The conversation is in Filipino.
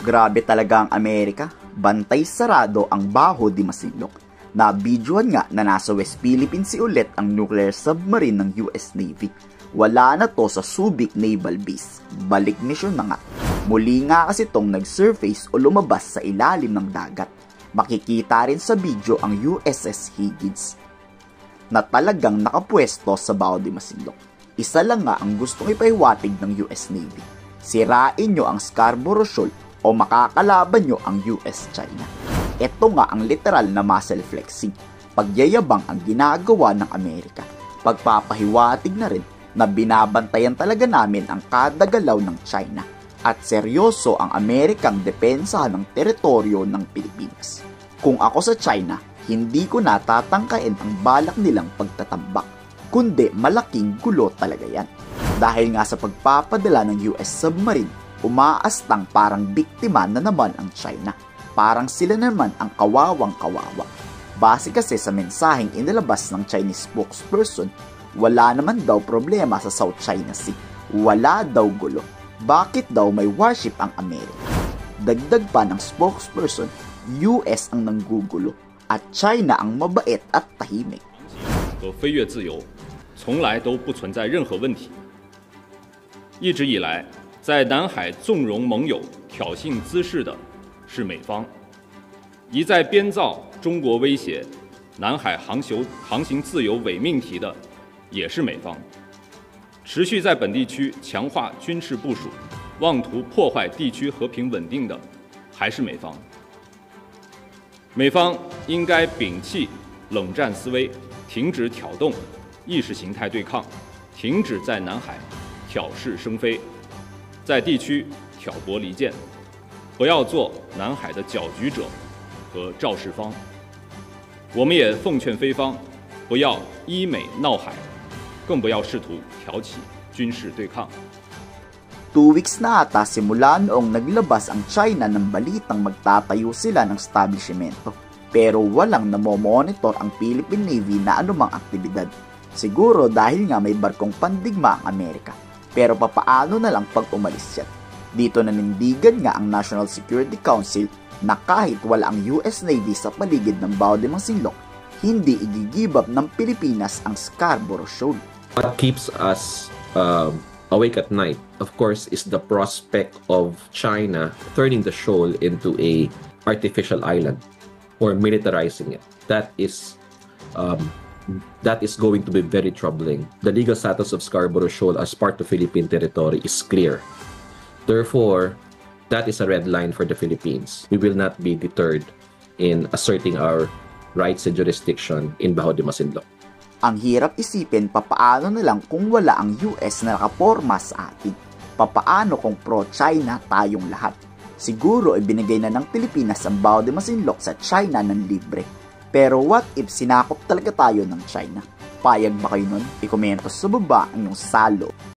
Grabe talaga ang Amerika, bantay sarado ang Baho de Masinloc. Nabidyohan nga na nasa West Philippines ulit ang nuclear submarine ng US Navy. Wala na to sa Subic Naval Base, balik misyon na nga. Muli nga kasi tong nag-surface o lumabas sa ilalim ng dagat. Makikita rin sa video ang USS Higgins na talagang nakapwesto sa Baho de Masinloc. Isa lang nga ang gustong ipahiwatig ng US Navy. Sirain nyo ang Scarborough Shoal o makakalaban nyo ang US-China. Ito nga ang literal na muscle flexing. Pagyayabang ang ginagawa ng Amerika. Pagpapahiwatig na rin na binabantayan talaga namin ang kada galaw ng China at seryoso ang Amerikang depensahan ng teritoryo ng Pilipinas. Kung ako sa China, hindi ko natatangkain ang balak nilang pagtatambak, kundi malaking gulo talaga yan. Dahil nga sa pagpapadala ng US submarine, umaastang parang biktima na naman ang China. Parang sila naman ang kawawang-kawawa. Base kasi sa mensaheng inilabas ng Chinese spokesperson, wala naman daw problema sa South China Sea. Wala daw gulo. Bakit daw may warship ang Amerika? Dagdag pa ng spokesperson, US ang nanggugulo at China ang mabait at tahimik. 和飞越自由从来都不存在任何问题。一直以来，在南海纵容盟友挑衅滋事的是美方，一再编造中国威胁南海航行自由伪命题的也是美方，持续在本地区强化军事部署，妄图破坏地区和平稳定的还是美方。美方应该摒弃冷战思维，停止挑动意识形态对抗，停止在南海挑事生非，在地区挑拨离间，不要做南海的搅局者和肇事方。我们也奉劝菲方不要依美闹海，更不要试图挑起军事对抗。 2 weeks na ata simula noong naglabas ang China ng balitang magtatayo sila ng establishmento. Pero walang namomonitor ang Philippine Navy na anumang aktibidad. Siguro dahil nga may barkong pandigma ang Amerika. Pero papaano na lang pag umalis yan? Dito nanindigan nga ang National Security Council na kahit wala ang US Navy sa paligid ng Baho de Masinloc, hindi igigibab ng Pilipinas ang Scarborough Shoal. What keeps us awake at night, of course, is the prospect of China turning the shoal into a artificial island or militarizing it. That is going to be very troubling. The legal status of Scarborough Shoal as part of Philippine territory is clear. Therefore, that is a red line for the Philippines. We will not be deterred in asserting our rights and jurisdiction in Baho de Masinloc. Ang hirap isipin papaano na lang kung wala ang US na nakaporma sa atin. Papaano kung pro-China tayong lahat? Siguro ibinigay na ng Pilipinas ang Baho de Masinloc sa China ng libre. Pero what if sinakop talaga tayo ng China? Payag ba kayo nun? I-komento sa baba ang iyong salo.